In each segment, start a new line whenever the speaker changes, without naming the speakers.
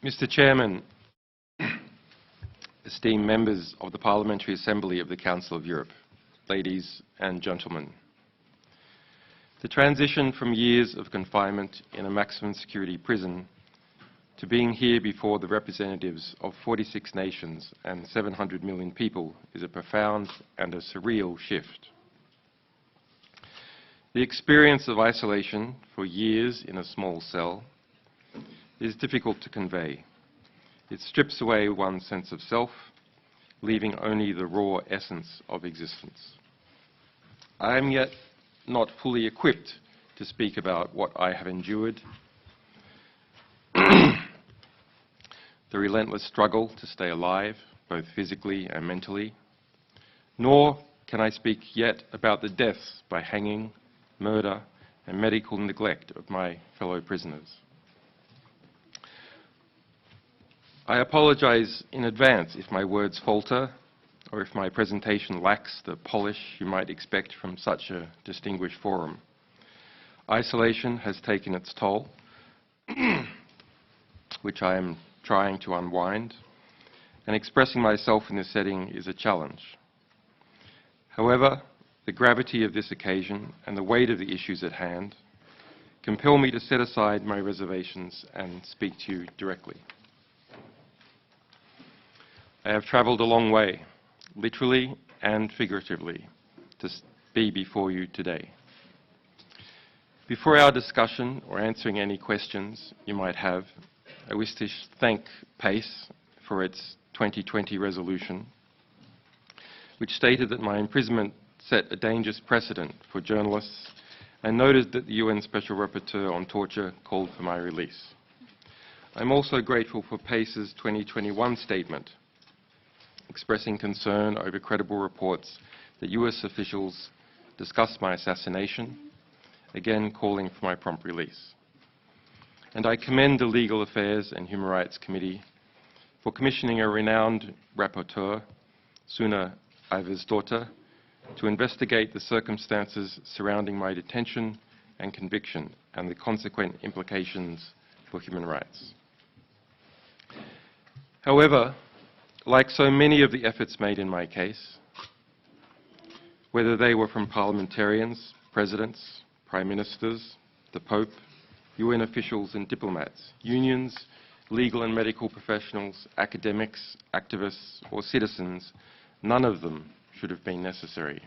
Mr. Chairman, esteemed members of the Parliamentary Assembly of the Council of Europe, ladies and gentlemen. The transition from years of confinement in a maximum security prison to being here before the representatives of 46 nations and 700 million people is a profound and a surreal shift. The experience of isolation for years in a small cell is difficult to convey. It strips away one's sense of self, leaving only the raw essence of existence. I am yet not fully equipped to speak about what I have endured, the relentless struggle to stay alive, both physically and mentally, nor can I speak yet about the deaths by hanging, murder, and medical neglect of my fellow prisoners. I apologize in advance if my words falter or if my presentation lacks the polish you might expect from such a distinguished forum. Isolation has taken its toll, which I am trying to unwind, and expressing myself in this setting is a challenge. However, the gravity of this occasion and the weight of the issues at hand compel me to set aside my reservations and speak to you directly. I have travelled a long way, literally and figuratively, to be before you today. Before our discussion or answering any questions you might have, I wish to thank PACE for its 2020 resolution, which stated that my imprisonment set a dangerous precedent for journalists and noted that the UN Special Rapporteur on Torture called for my release. I'm also grateful for PACE's 2021 statement, expressing concern over credible reports that US officials discussed my assassination, again calling for my prompt release. And I commend the Legal Affairs and Human Rights Committee for commissioning a renowned rapporteur, Suna Iversdottir, to investigate the circumstances surrounding my detention and conviction and the consequent implications for human rights. However, like so many of the efforts made in my case, whether they were from parliamentarians, presidents, prime ministers, the Pope, UN officials and diplomats, unions, legal and medical professionals, academics, activists or citizens, none of them should have been necessary.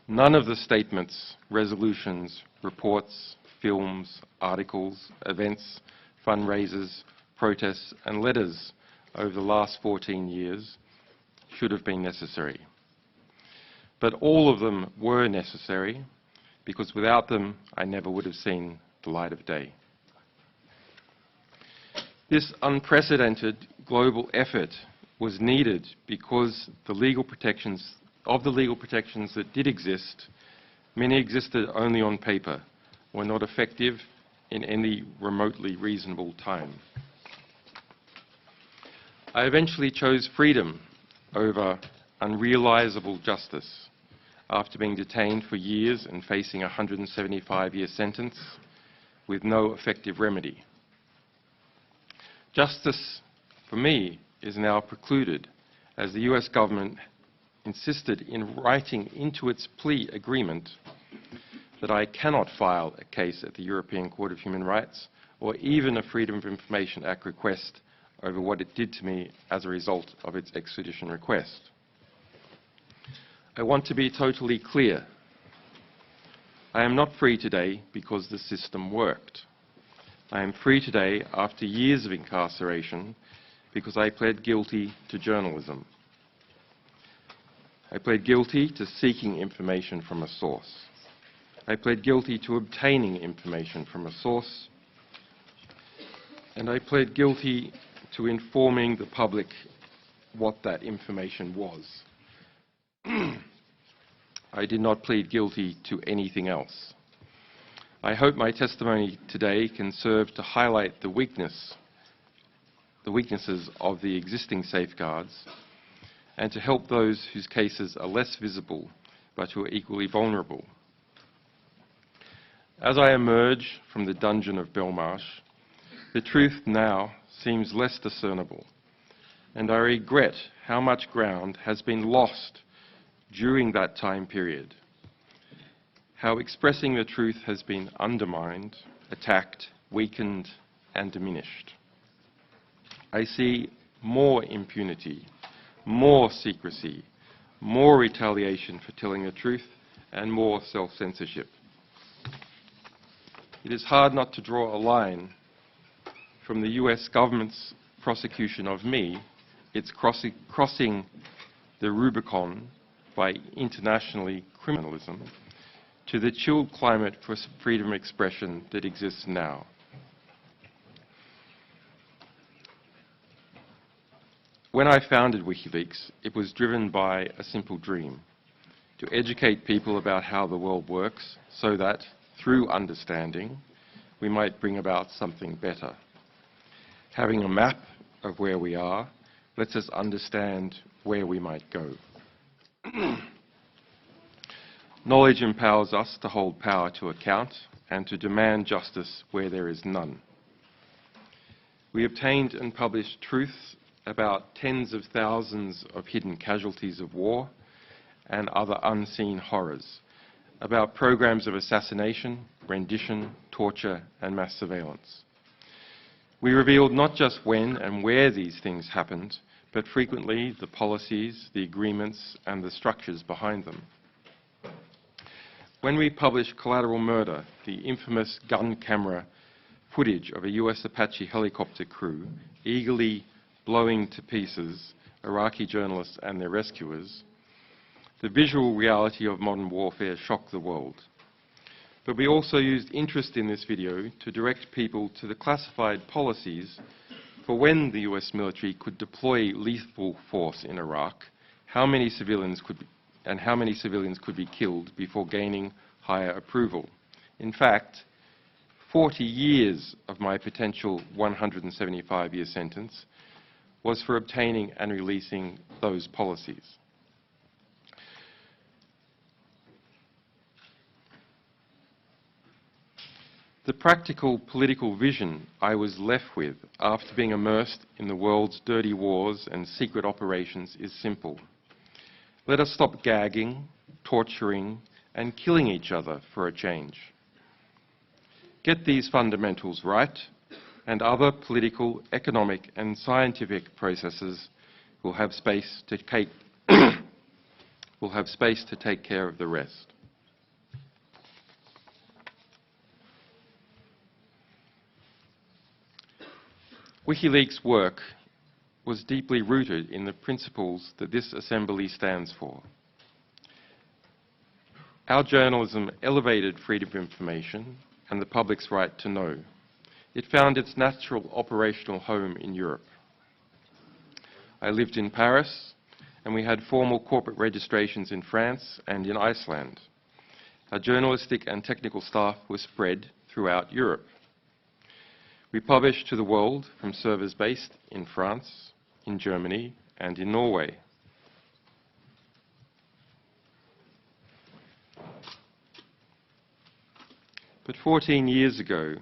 None of the statements, resolutions, reports, films, articles, events, fundraisers, protests and letters over the last 14 years should have been necessary. But all of them were necessary because without them I never would have seen the light of day. This unprecedented global effort was needed because the legal protections that did exist, many existed only on paper, were not effective in any remotely reasonable time. I eventually chose freedom over unrealizable justice after being detained for years and facing a 175-year sentence with no effective remedy. Justice, for me, is now precluded as the US government insisted in writing into its plea agreement that I cannot file a case at the European Court of Human Rights or even a Freedom of Information Act request over what it did to me as a result of its extradition request. I want to be totally clear. I am not free today because the system worked. I am free today after years of incarceration because I pled guilty to journalism. I pled guilty to seeking information from a source. I pled guilty to obtaining information from a source. And I pled guilty to informing the public what that information was. I did not plead guilty to anything else. I hope my testimony today can serve to highlight the weaknesses of the existing safeguards and to help those whose cases are less visible but who are equally vulnerable. As I emerge from the dungeon of Belmarsh, The truth now seems less discernible, and I regret how much ground has been lost during that time period, how expressing the truth has been undermined, attacked, weakened, and diminished. I see more impunity, more secrecy, more retaliation for telling the truth, and more self-censorship. It is hard not to draw a line from the US government's prosecution of me, its crossing the Rubicon by internationally criminalism, to the chilled climate for freedom of expression that exists now. When I founded WikiLeaks, it was driven by a simple dream: to educate people about how the world works so that, through understanding, we might bring about something better. Having a map of where we are lets us understand where we might go. Knowledge empowers us to hold power to account and to demand justice where there is none. We obtained and published truth about tens of thousands of hidden casualties of war and other unseen horrors, about programs of assassination, rendition, torture, and mass surveillance. We revealed not just when and where these things happened, but frequently the policies, the agreements, and the structures behind them. When we published Collateral Murder, the infamous gun camera footage of a US Apache helicopter crew eagerly blowing to pieces Iraqi journalists and their rescuers, the visual reality of modern warfare shocked the world. But we also used interest in this video to direct people to the classified policies for when the US military could deploy lethal force in Iraq, how many civilians could be killed before gaining higher approval. In fact, 40 years of my potential 175-year sentence was for obtaining and releasing those policies. The practical political vision I was left with after being immersed in the world's dirty wars and secret operations is simple. Let us stop gagging, torturing, and killing each other for a change. Get these fundamentals right, and other political, economic, and scientific processes will have space to take care of the rest. WikiLeaks' work was deeply rooted in the principles that this assembly stands for. Our journalism elevated freedom of information and the public's right to know. It found its natural operational home in Europe. I lived in Paris, and we had formal corporate registrations in France and in Iceland. Our journalistic and technical staff were spread throughout Europe. We published to the world from servers based in France, in Germany, and in Norway. But 14 years ago,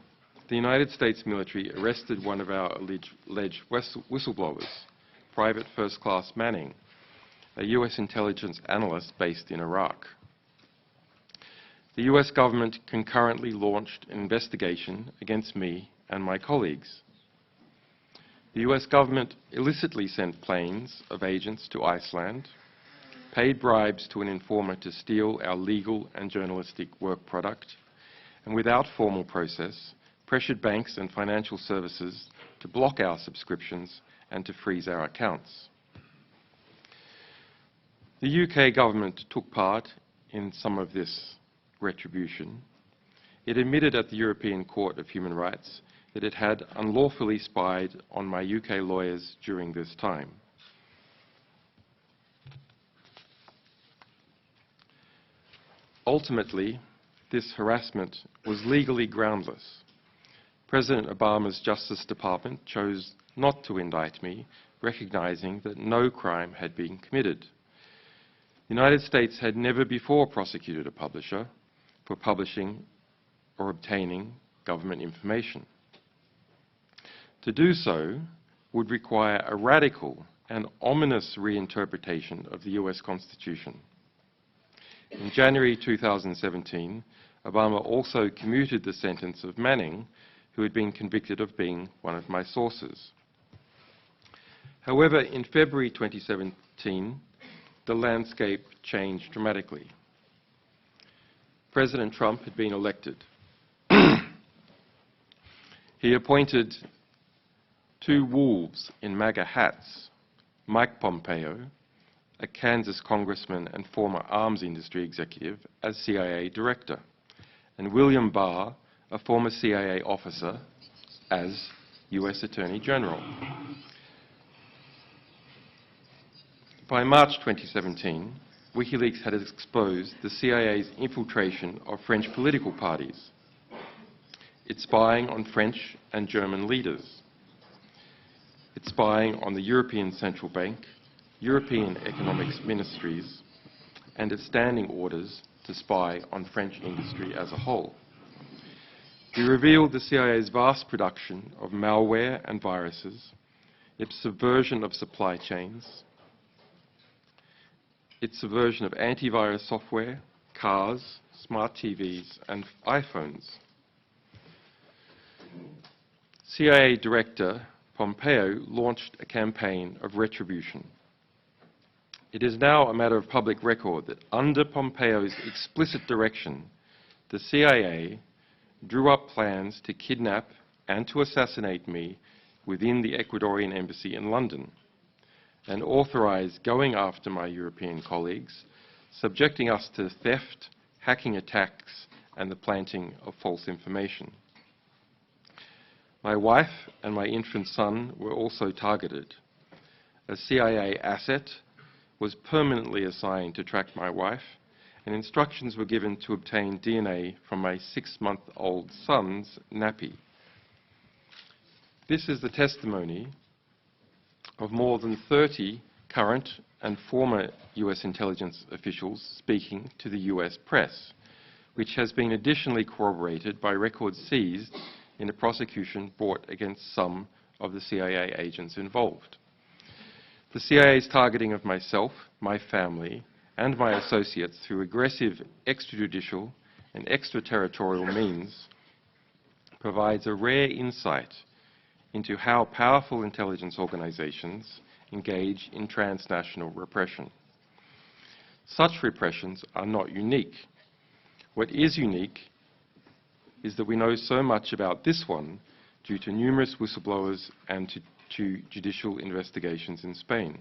the United States military arrested one of our alleged whistleblowers, Private First Class Manning, a US intelligence analyst based in Iraq. The US government concurrently launched an investigation against me and my colleagues. The US government illicitly sent planes of agents to Iceland, paid bribes to an informer to steal our legal and journalistic work product, and without formal process, pressured banks and financial services to block our subscriptions and to freeze our accounts. The UK government took part in some of this retribution. It admitted at the European Court of Human Rights that it had unlawfully spied on my UK lawyers during this time. Ultimately, this harassment was legally groundless. President Obama's Justice Department chose not to indict me, recognizing that no crime had been committed. The United States had never before prosecuted a publisher for publishing or obtaining government information. To do so would require a radical and ominous reinterpretation of the US Constitution. In January 2017, Obama also commuted the sentence of Manning, who had been convicted of being one of my sources. However, in February 2017, the landscape changed dramatically. President Trump had been elected. He appointed two wolves in MAGA hats, Mike Pompeo, a Kansas congressman and former arms industry executive, as CIA director, and William Barr, a former CIA officer, as US Attorney General. By March 2017, WikiLeaks had exposed the CIA's infiltration of French political parties, its spying on French and German leaders, its spying on the European Central Bank, European economics ministries, and its standing orders to spy on French industry as a whole. We revealed the CIA's vast production of malware and viruses, its subversion of supply chains, its subversion of antivirus software, cars, smart TVs, and iPhones. CIA Director Pompeo launched a campaign of retribution. It is now a matter of public record that under Pompeo's explicit direction, the CIA drew up plans to kidnap and to assassinate me within the Ecuadorian embassy in London, and authorized going after my European colleagues, subjecting us to theft, hacking attacks, and the planting of false information. My wife and my infant son were also targeted. A CIA asset was permanently assigned to track my wife, and instructions were given to obtain DNA from my 6-month-old son's nappy. This is the testimony of more than 30 current and former US intelligence officials speaking to the US press, which has been additionally corroborated by records seized in a prosecution brought against some of the CIA agents involved. The CIA's targeting of myself, my family, and my associates through aggressive extrajudicial and extraterritorial means provides a rare insight into how powerful intelligence organizations engage in transnational repression. Such repressions are not unique. What is unique is that we know so much about this one due to numerous whistleblowers and to judicial investigations in Spain.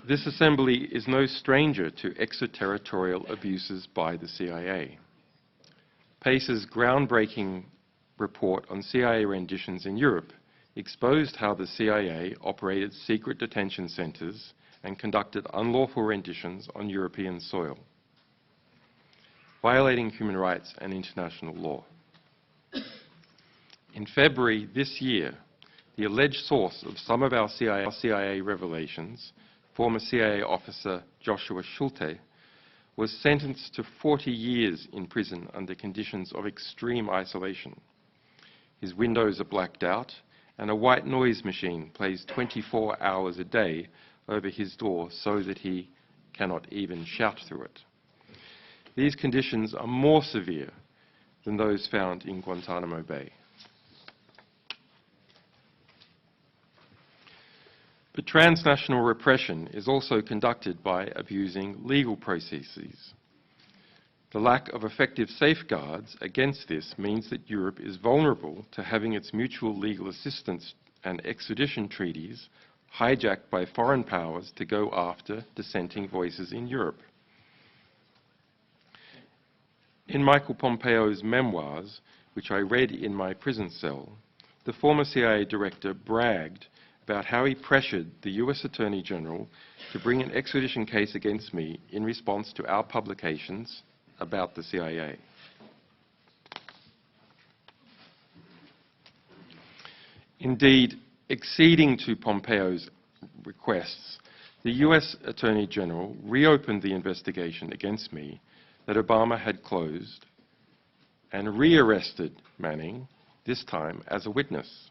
This assembly is no stranger to extraterritorial abuses by the CIA. Pace's groundbreaking report on CIA renditions in Europe exposed how the CIA operated secret detention centers and conducted unlawful renditions on European soil, violating human rights and international law. In February this year, the alleged source of some of our CIA revelations, former CIA officer Joshua Schulte, was sentenced to 40 years in prison under conditions of extreme isolation. His windows are blacked out, and a white noise machine plays 24 hours a day over his door so that he cannot even shout through it. These conditions are more severe than those found in Guantanamo Bay. But transnational repression is also conducted by abusing legal processes. The lack of effective safeguards against this means that Europe is vulnerable to having its mutual legal assistance and extradition treaties hijacked by foreign powers to go after dissenting voices in Europe. In Michael Pompeo's memoirs, which I read in my prison cell, the former CIA director bragged about how he pressured the US Attorney General to bring an extradition case against me in response to our publications about the CIA. Indeed, acceding to Pompeo's requests, the US Attorney General reopened the investigation against me that Obama had closed and re-arrested Manning, this time as a witness.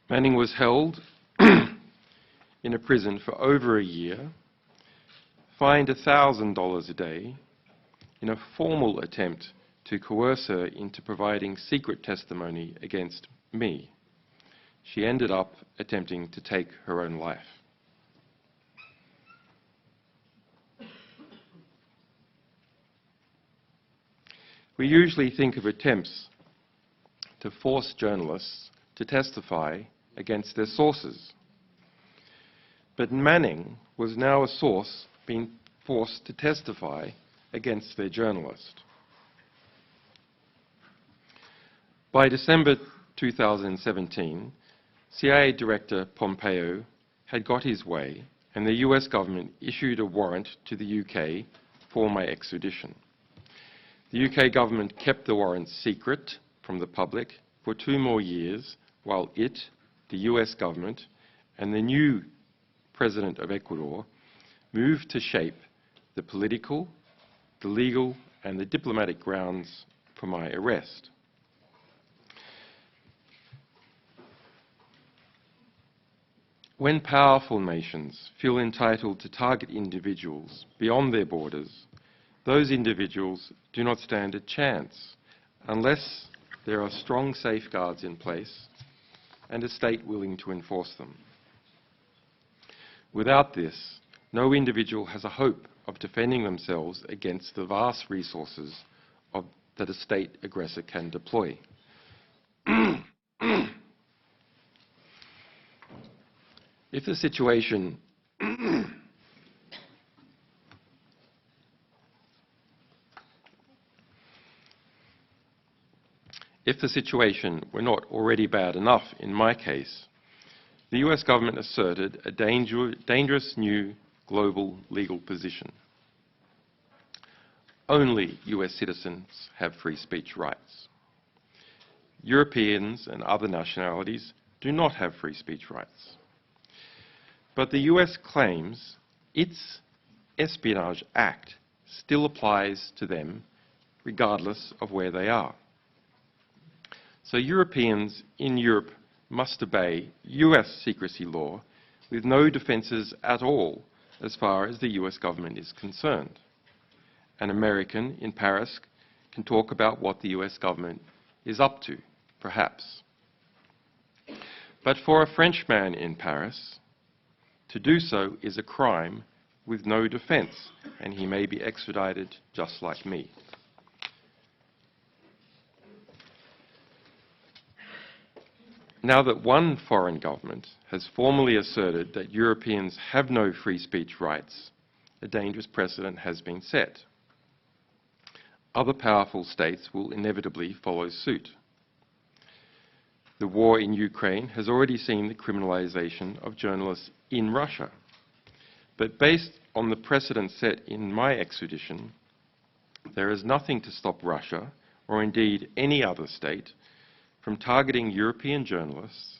Manning was held in a prison for over a year, fined $1,000 a day in a formal attempt to coerce her into providing secret testimony against me. She ended up attempting to take her own life. We usually think of attempts to force journalists to testify against their sources. But Manning was now a source being forced to testify against their journalist. By December 2017, CIA Director Pompeo had got his way, and the US government issued a warrant to the UK for my extradition. The UK government kept the warrant secret from the public for 2 more years, while it, the US government, and the new President of Ecuador moved to shape the political, the legal, and the diplomatic grounds for my arrest. When powerful nations feel entitled to target individuals beyond their borders, those individuals do not stand a chance unless there are strong safeguards in place and a state willing to enforce them. Without this, no individual has a hope of defending themselves against the vast resources that a state aggressor can deploy. If the situation were not already bad enough in my case, the US government asserted a dangerous new global legal position. Only US citizens have free speech rights. Europeans and other nationalities do not have free speech rights. But the US claims its Espionage Act still applies to them regardless of where they are. So Europeans in Europe must obey US secrecy law with no defences at all as far as the US government is concerned. An American in Paris can talk about what the US government is up to, perhaps. But for a Frenchman in Paris, to do so is a crime with no defence, and he may be extradited just like me. Now that one foreign government has formally asserted that Europeans have no free speech rights, a dangerous precedent has been set. Other powerful states will inevitably follow suit. The war in Ukraine has already seen the criminalization of journalists in Russia. But based on the precedent set in my extradition, there is nothing to stop Russia, or indeed any other state, from targeting European journalists,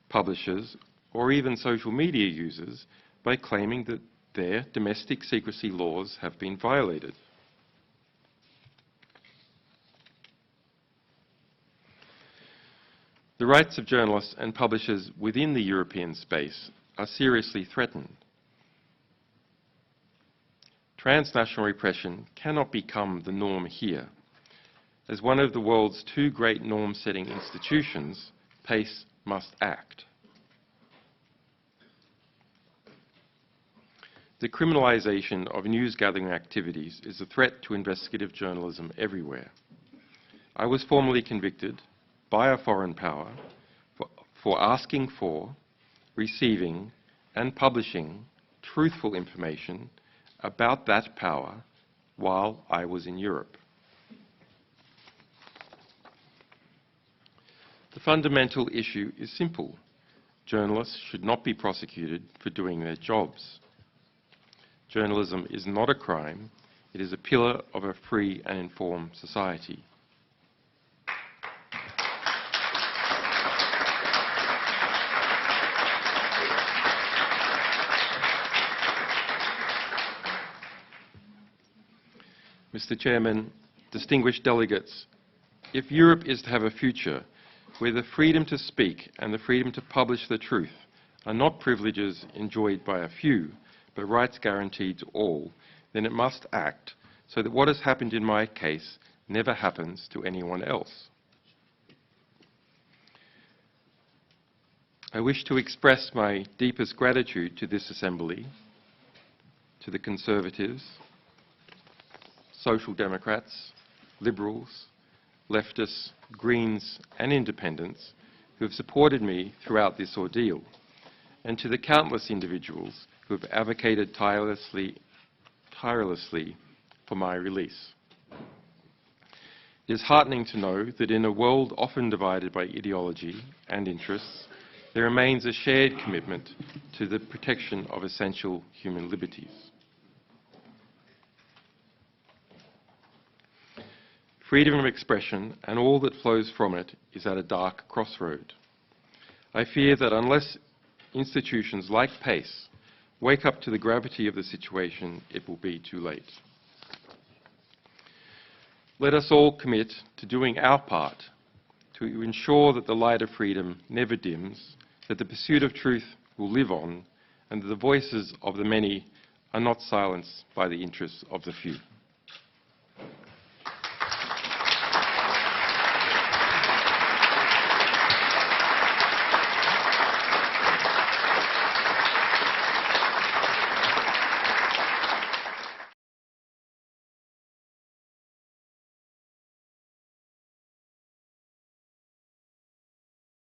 publishers, or even social media users by claiming that their domestic secrecy laws have been violated. The rights of journalists and publishers within the European space are seriously threatened. Transnational repression cannot become the norm here. As one of the world's 2 great norm-setting institutions, PACE must act. The criminalization of news-gathering activities is a threat to investigative journalism everywhere. I was formally convicted by a foreign power for asking for, receiving, and publishing truthful information about that power while I was in Europe. The fundamental issue is simple. Journalists should not be prosecuted for doing their jobs. Journalism is not a crime. It is a pillar of a free and informed society. Mr. Chairman, distinguished delegates, if Europe is to have a future where the freedom to speak and the freedom to publish the truth are not privileges enjoyed by a few, but rights guaranteed to all, then it must act so that what has happened in my case never happens to anyone else. I wish to express my deepest gratitude to this Assembly, to the Conservatives, Social Democrats, Liberals, Leftists, Greens and Independents who have supported me throughout this ordeal, and to the countless individuals who have advocated tirelessly for my release. It is heartening to know that in a world often divided by ideology and interests, there remains a shared commitment to the protection of essential human liberties. Freedom of expression and all that flows from it is at a dark crossroad. I fear that unless institutions like PACE wake up to the gravity of the situation, it will be too late. Let us all commit to doing our part to ensure that the light of freedom never dims, that the pursuit of truth will live on, and that the voices of the many are not silenced by the interests of the few.